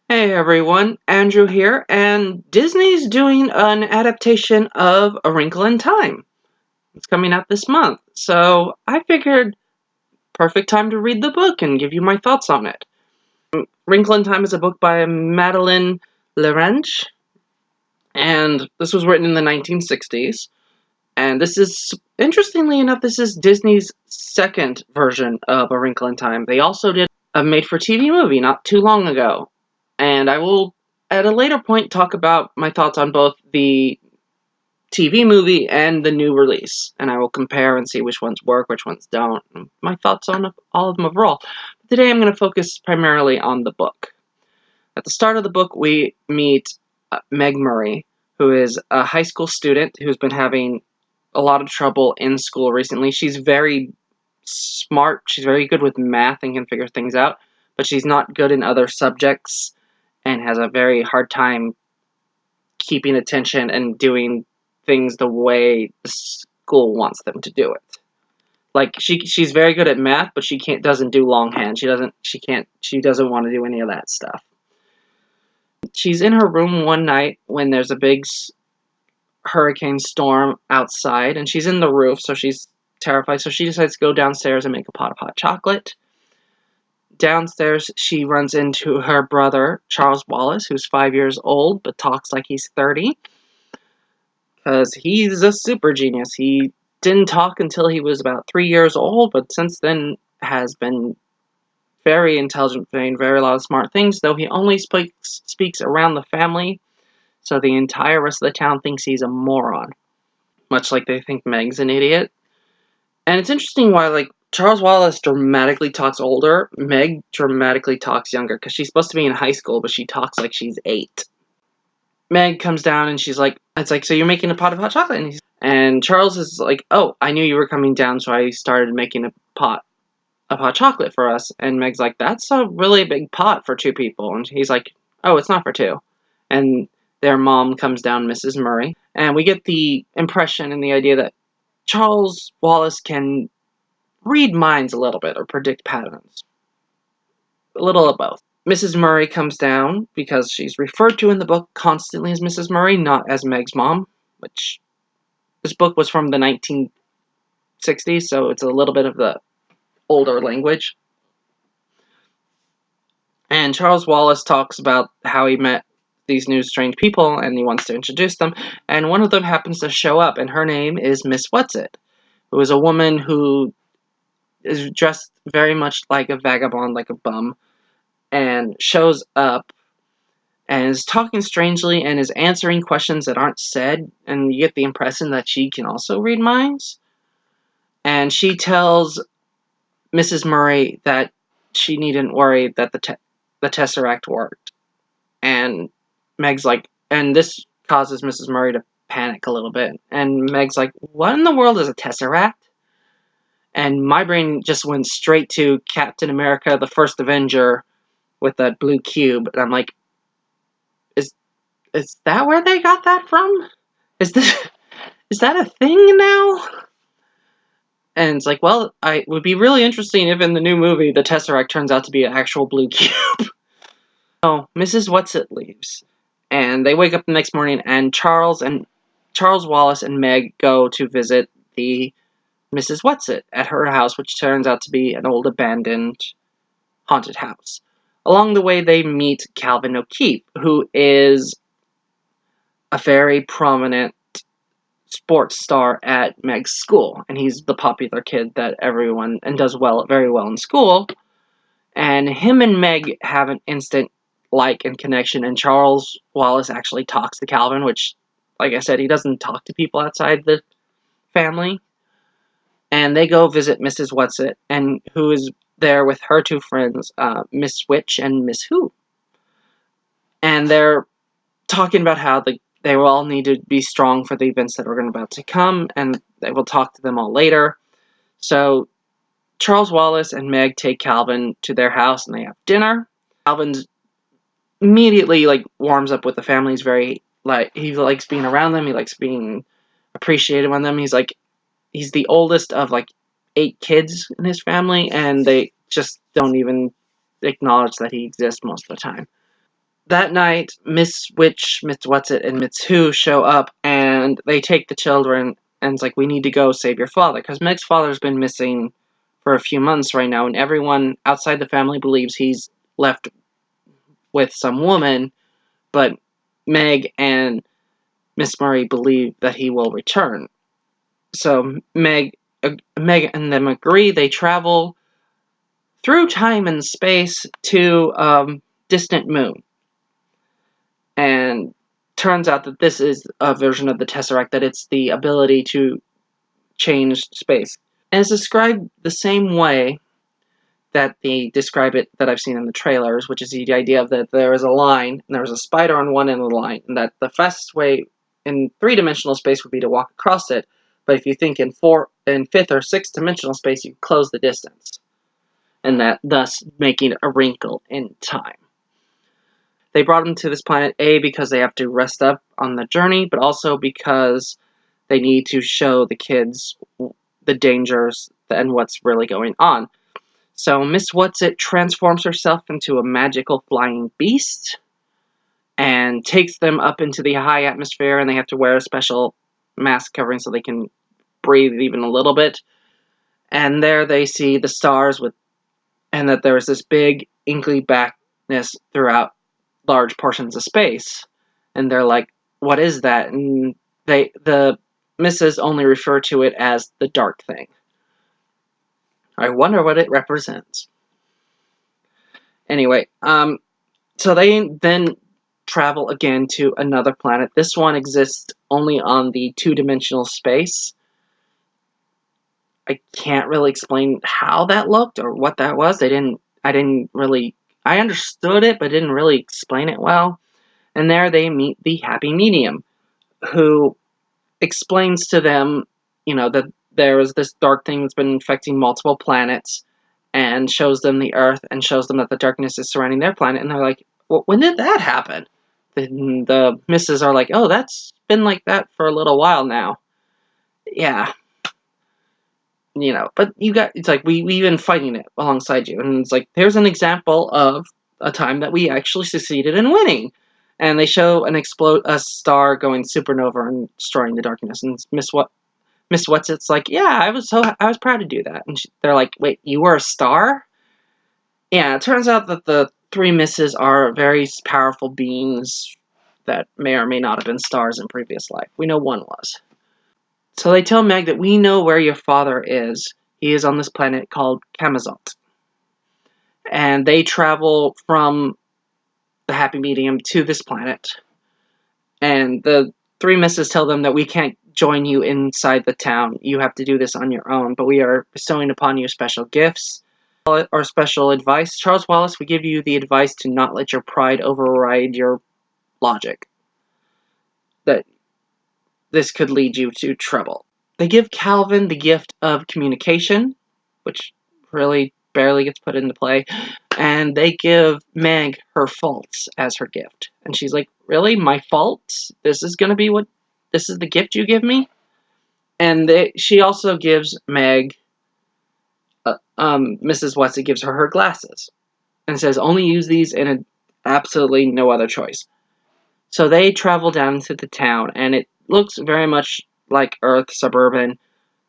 Hey everyone, Andrew here, and Disney's doing an adaptation of A Wrinkle in Time. It's coming out this month, so I figured perfect time to read the book and give you my thoughts on it. Wrinkle in Time is a book by Madeleine L'Engle, and this was written in the 1960s. And this is, interestingly enough, this is Disney's second version of A Wrinkle in Time. They also did a made-for-TV movie not too long ago. And I will, at a later point, talk about my thoughts on both the TV movie and the new release. And I will compare and see which ones work, which ones don't. And my thoughts on all of them overall. Today I'm going to focus primarily on the book. At the start of the book, we meet Meg Murray, who is a high school student who's been having a lot of trouble in school recently. She's very smart. She's very good with math and can figure things out, but she's not good in other subjects and has a very hard time keeping attention and doing things the way the school wants them to do it. Like she's very good at math, but she doesn't do longhand. She doesn't want to do any of that stuff. She's in her room one night when there's a big hurricane storm outside, and she's in the roof, so she's terrified. So she decides to go downstairs and make a pot of hot chocolate. Downstairs, she runs into her brother, Charles Wallace, who's 5 years old, but talks like he's 30. Because he's a super genius. He didn't talk until he was about 3 years old, but since then has been very intelligent, saying very a lot of smart things, though he only speaks around the family, so the entire rest of the town thinks he's a moron. Much like they think Meg's an idiot. And it's interesting why, like, Charles Wallace dramatically talks older, Meg dramatically talks younger, because she's supposed to be in high school, but she talks like she's 8. Meg comes down and she's like, it's like, so you're making a pot of hot chocolate? And Charles is like, oh, I knew you were coming down, so I started making a pot of hot chocolate for us. And Meg's like, that's a really big pot for 2 people. And he's like, oh, it's not for 2. And their mom comes down, Mrs. Murray, and we get the impression and the idea that Charles Wallace can read minds a little bit or predict patterns. A little of both. Mrs. Murray comes down because she's referred to in the book constantly as Mrs. Murray, not as Meg's mom, which this book was from the 1960s, so it's a little bit of the older language. And Charles Wallace talks about how he met these new strange people and he wants to introduce them, and one of them happens to show up, and her name is Miss Whatsit, who is a woman who is dressed very much like a vagabond, like a bum, and shows up and is talking strangely and is answering questions that aren't said, and you get the impression that she can also read minds. And she tells Mrs. Murray that she needn't worry, that the Tesseract worked. And Meg's like, and this causes Mrs. Murray to panic a little bit. And Meg's like, what in the world is a Tesseract? And my brain just went straight to Captain America, the First Avenger, with that blue cube. And I'm like, is that where they got that from? Is that a thing now? And it's like, well, it would be really interesting if in the new movie the Tesseract turns out to be an actual blue cube. So Mrs. Whatsit leaves, and they wake up the next morning, and Charles Wallace and Meg go to visit the Mrs. Whatsit at her house, which turns out to be an old abandoned haunted house. Along the way, they meet Calvin O'Keefe, who is a very prominent sports star at Meg's school, and he's the popular kid that everyone and does very well in school. And him and Meg have an instant like and connection, and Charles Wallace actually talks to Calvin, which, like I said, he doesn't talk to people outside the family. And they go visit Mrs. Whatsit, and who is there with her 2 friends, Miss Witch and Miss Who. And they're talking about how they will all need to be strong for the events that are about to come, and they will talk to them all later. So Charles Wallace and Meg take Calvin to their house, and they have dinner. Calvin's immediately warms up with the family. He's very he likes being around them. He likes being appreciated on them. He's the oldest of 8 kids in his family, and they just don't even acknowledge that he exists most of the time. that night, Miss Witch, Miss Whatsit, and Miss Who show up, and they take the children, and it's like, we need to go save your father, because Meg's father's been missing for a few months right now, and everyone outside the family believes he's left with some woman, but Meg and Miss Murray believe that he will return. So Meg and them agree. They travel through time and space to distant moon. And turns out that this is a version of the Tesseract, that it's the ability to change space. And it's described the same way that they describe it that I've seen in the trailers, which is the idea of that there is a line, and there's a spider on one end of the line, and that the fastest way in three-dimensional space would be to walk across it, but if you think in fifth or sixth dimensional space, you close the distance, and that thus making a wrinkle in time. They brought them to this planet, A, because they have to rest up on the journey, but also because they need to show the kids the dangers and what's really going on. So Miss Whatsit transforms herself into a magical flying beast and takes them up into the high atmosphere, and they have to wear a special mask covering so they can breathe even a little bit. And there they see the stars and that there is this big inkly blackness throughout large portions of space. And they're like, what is that? And the misses only refer to it as the dark thing. I wonder what it represents. Anyway, so they then travel again to another planet. This one exists only on the two-dimensional space. I can't really explain how that looked or what that was. I understood it, but didn't really explain it well. And there they meet the Happy Medium, who explains to them, that there is this dark thing that's been infecting multiple planets, and shows them the Earth, and shows them that the darkness is surrounding their planet, and they're like, well, when did that happen? The misses are like, oh, that's been like that for a little while now. Yeah. But it's like, we've been fighting it alongside you, and it's like, here's an example of a time that we actually succeeded in winning. And they show a star going supernova and destroying the darkness, and Miss Whatsit's like, yeah, I was proud to do that. And they're like, wait, you were a star? Yeah, it turns out that the three misses are very powerful beings that may or may not have been stars in previous life. We know one was. So they tell Meg that we know where your father is. He is on this planet called Camazalt. And they travel from the Happy Medium to this planet. And the three misses tell them that we can't join you inside the town. You have to do this on your own. But we are bestowing upon you special gifts or special advice. Charles Wallace, we give you the advice to not let your pride override your logic. That this could lead you to trouble. They give Calvin the gift of communication, which really barely gets put into play, and they give Meg her faults as her gift. And she's like, really? My faults? This is the gift you give me? And she also gives Meg, Mrs. Whatsit gives her glasses, and says, only use these and absolutely no other choice. So they travel down to the town, and it looks very much like Earth, suburban,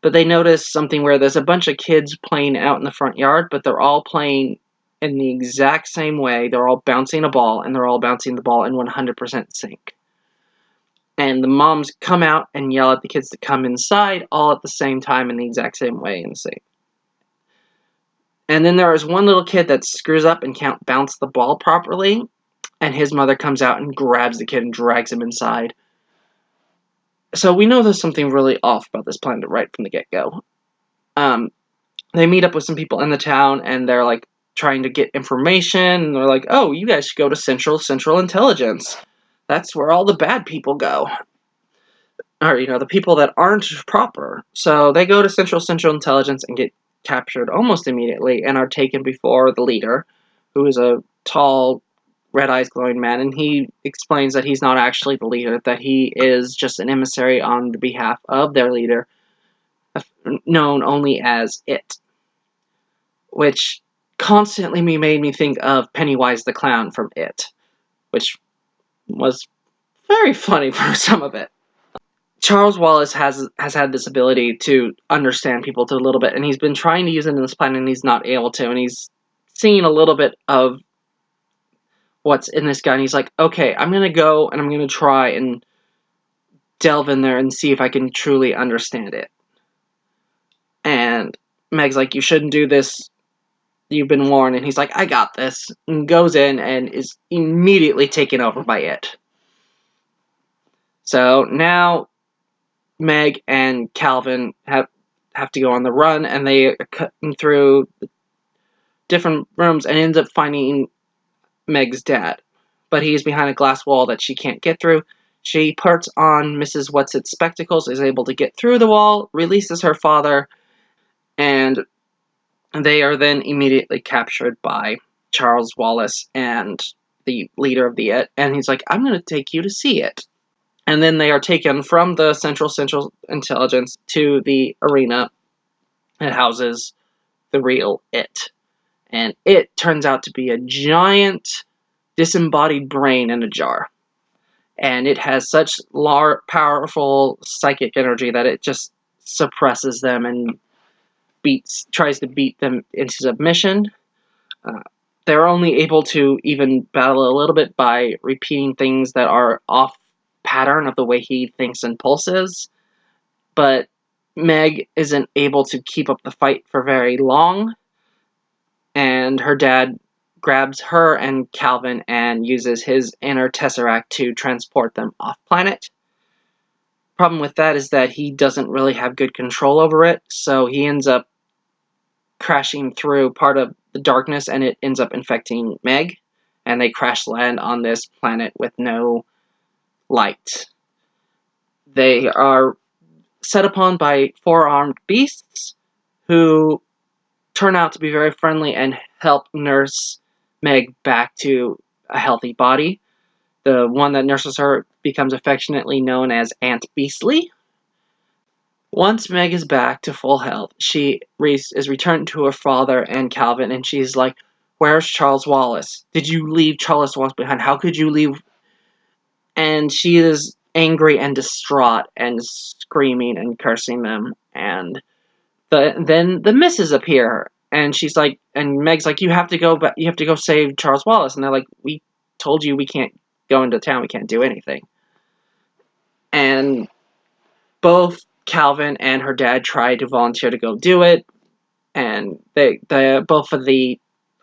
but they notice something where there's a bunch of kids playing out in the front yard, but they're all playing in the exact same way. They're all bouncing a ball, and they're all bouncing the ball in 100% sync. And the moms come out and yell at the kids to come inside, all at the same time in the exact same way in sync. And then there is one little kid that screws up and can't bounce the ball properly, and his mother comes out and grabs the kid and drags him inside. So we know there's something really off about this planet right from the get-go. They meet up with some people in the town, and they're like trying to get information, and they're like, oh, you guys should go to Central Intelligence. That's where all the bad people go. Or, the people that aren't proper. So they go to Central Intelligence and get captured almost immediately, and are taken before the leader, who is a tall, red eyes glowing man, and he explains that he's not actually the leader, that he is just an emissary on behalf of their leader, known only as It. Which constantly made me think of Pennywise the Clown from It, which was very funny for some of it. Charles Wallace has had this ability to understand people to a little bit, and he's been trying to use it in this planet, and he's not able to, and he's seen a little bit of what's in this guy, and he's like, okay, I'm going to go, and I'm going to try and delve in there and see if I can truly understand it. And Meg's like, you shouldn't do this, you've been warned, and he's like, I got this, and goes in and is immediately taken over by it. So now Meg and Calvin have to go on the run, and they are cutting through different rooms and ends up finding Meg's dad. But he's behind a glass wall that she can't get through. She puts on Mrs. What's-Its spectacles, is able to get through the wall, releases her father, and they are then immediately captured by Charles Wallace and the leader of the IT, and he's like, I'm going to take you to see it. And then they are taken from the Central Intelligence to the arena that houses the real IT. And it turns out to be a giant disembodied brain in a jar. And it has such powerful psychic energy that it just suppresses them and tries to beat them into submission. They're only able to even battle a little bit by repeating things that are off pattern of the way he thinks and pulses, but Meg isn't able to keep up the fight for very long, and her dad grabs her and Calvin and uses his inner tesseract to transport them off planet. Problem with that is that he doesn't really have good control over it, so he ends up crashing through part of the darkness, and it ends up infecting Meg, and they crash land on this planet with no light. They are set upon by 4 armed beasts who turn out to be very friendly and help nurse Meg back to a healthy body. The one that nurses her becomes affectionately known as Aunt Beastly. Once Meg is back to full health, she is returned to her father and Calvin, and she's like, where's Charles Wallace? Did you leave Charles Wallace behind? How could you leave? And she is angry and distraught and screaming and cursing them, and then the missus appear, and she's like, and Meg's like, you have to go save Charles Wallace, and they're like, we told you we can't go into town, we can't do anything. And both Calvin and her dad try to volunteer to go do it, and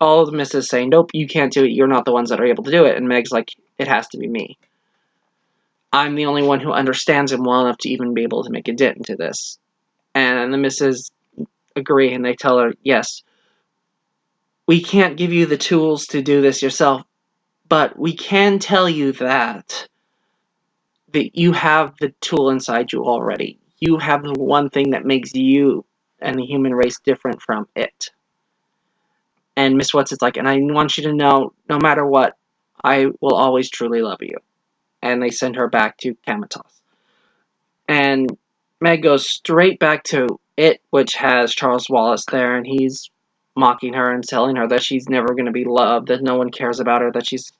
all of the missus say, nope, you can't do it, you're not the ones that are able to do it, and Meg's like, it has to be me. I'm the only one who understands him well enough to even be able to make a dent into this. And the missus agree, and they tell her, yes, we can't give you the tools to do this yourself, but we can tell you that you have the tool inside you already. You have the one thing that makes you and the human race different from it. And Miss What's-It's like, and I want you to know, no matter what, I will always truly love you. And they send her back to Kamatos. And Meg goes straight back to it, which has Charles Wallace there, and he's mocking her and telling her that she's never going to be loved, that no one cares about her, that she's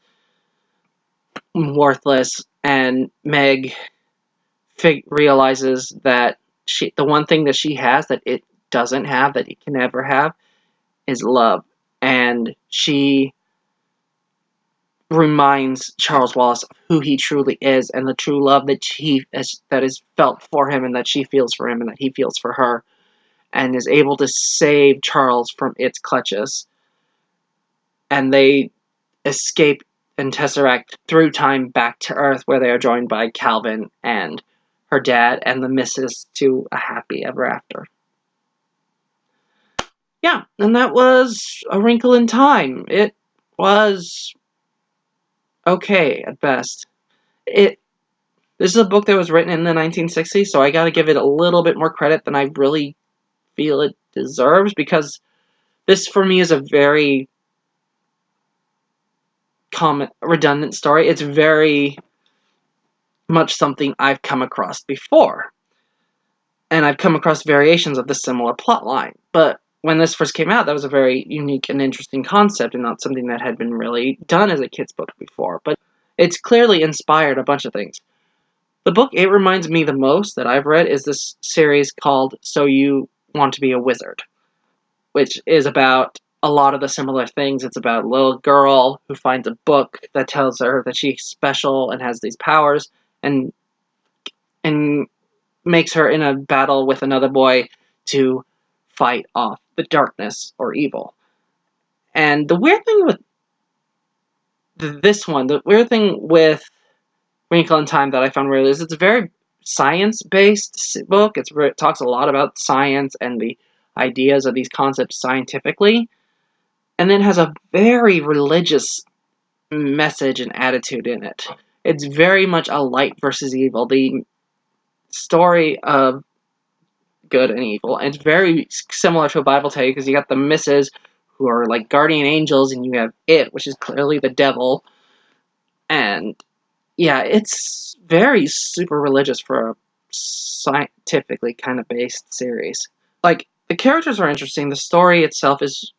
worthless. And Meg realizes that the one thing that she has that it doesn't have, that it can never have, is love. And she reminds Charles Wallace of who he truly is, and the true love that that is felt for him, and that she feels for him, and that he feels for her, and is able to save Charles from its clutches. And they escape and tesseract through time back to Earth, where they are joined by Calvin and her dad and the missus to a happy ever after. Yeah, and that was A Wrinkle in Time. It was okay at best. This is a book that was written in the 1960s, so I gotta give it a little bit more credit than I really feel it deserves, because this, for me, is a very redundant story. It's very much something I've come across before. And I've come across variations of the similar plotline. But when this first came out, that was a very unique and interesting concept, and not something that had been really done as a kid's book before. But It's clearly inspired a bunch of things. The book it reminds me the most that I've read is this series called So You Want to Be a Wizard, which is about a lot of the similar things. It's about a little girl who finds a book that tells her that she's special and has these powers, and and makes her in a battle with another boy to fight off the darkness or evil. And the weird thing with the weird thing with Wrinkle in Time that I found weird is it's a very science-based book. It talks a lot about science and the ideas of these concepts scientifically, and then has a very religious message and attitude in it. It's very much a light versus evil. The story of good and evil. And it's very similar to a Bible tale because you got the misses who are like guardian angels, and you have it, which is clearly the devil. And yeah, it's very super religious for a scientifically kind of based series. Like, the characters are interesting. The story itself is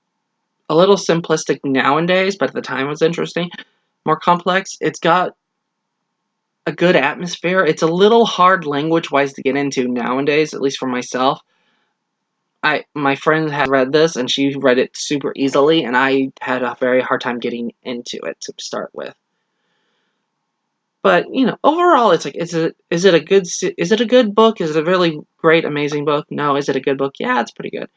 a little simplistic nowadays, but at the time it was interesting. More complex. It's got a good atmosphere. It's a little hard language-wise to get into nowadays, at least for myself. My friend had read this, and she read it super easily, and I had a very hard time getting into it to start with. But, overall, it's like, is it a good book? Is it a really great, amazing book? No. Is it a good book? Yeah, it's pretty good.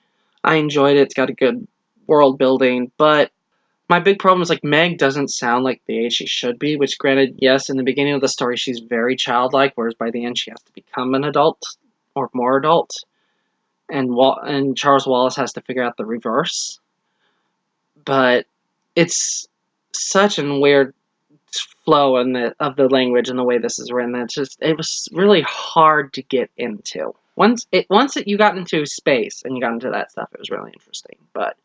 I enjoyed it. It's got a good world building, but my big problem is, like, Meg doesn't sound like the age she should be, which, granted, yes, in the beginning of the story, she's very childlike, whereas by the end, she has to become an adult, or more adult. And Charles Wallace has to figure out the reverse. But it's such a weird flow of the language and the way this is written. It was really hard to get into. Once you got into space and you got into that stuff, it was really interesting. But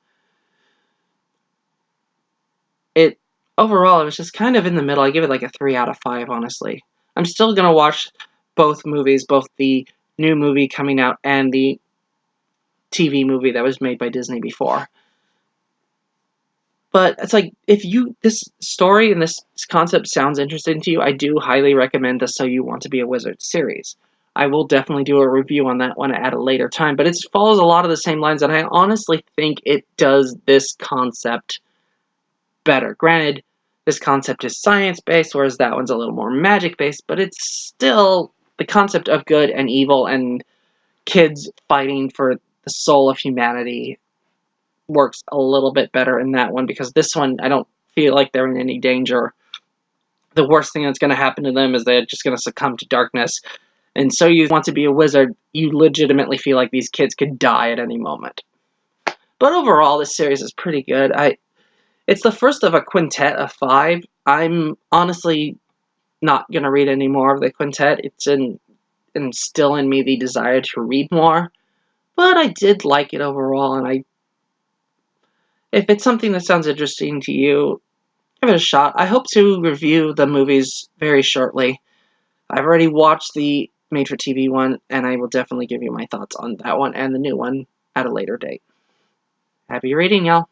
overall, it was just kind of in the middle. I give it like a 3 out of 5, honestly. I'm still gonna watch both movies, both the new movie coming out and the TV movie that was made by Disney before. But it's like, if this story and this concept sounds interesting to you, I do highly recommend the So You Want to Be a Wizard series. I will definitely do a review on that one at a later time, but it follows a lot of the same lines, and I honestly think it does this concept better. Granted, this concept is science-based, whereas that one's a little more magic-based, but it's still the concept of good and evil and kids fighting for the soul of humanity works a little bit better in that one, because this one, I don't feel like they're in any danger. The worst thing that's going to happen to them is they're just going to succumb to darkness. And So You Want to Be a Wizard, you legitimately feel like these kids could die at any moment. But overall, this series is pretty good. It's the first of a quintet of 5. I'm honestly not going to read any more of the quintet. It's instilling me the desire to read more. But I did like it overall, and if it's something that sounds interesting to you, give it a shot. I hope to review the movies very shortly. I've already watched the made-for-TV one, and I will definitely give you my thoughts on that one and the new one at a later date. Happy reading, y'all.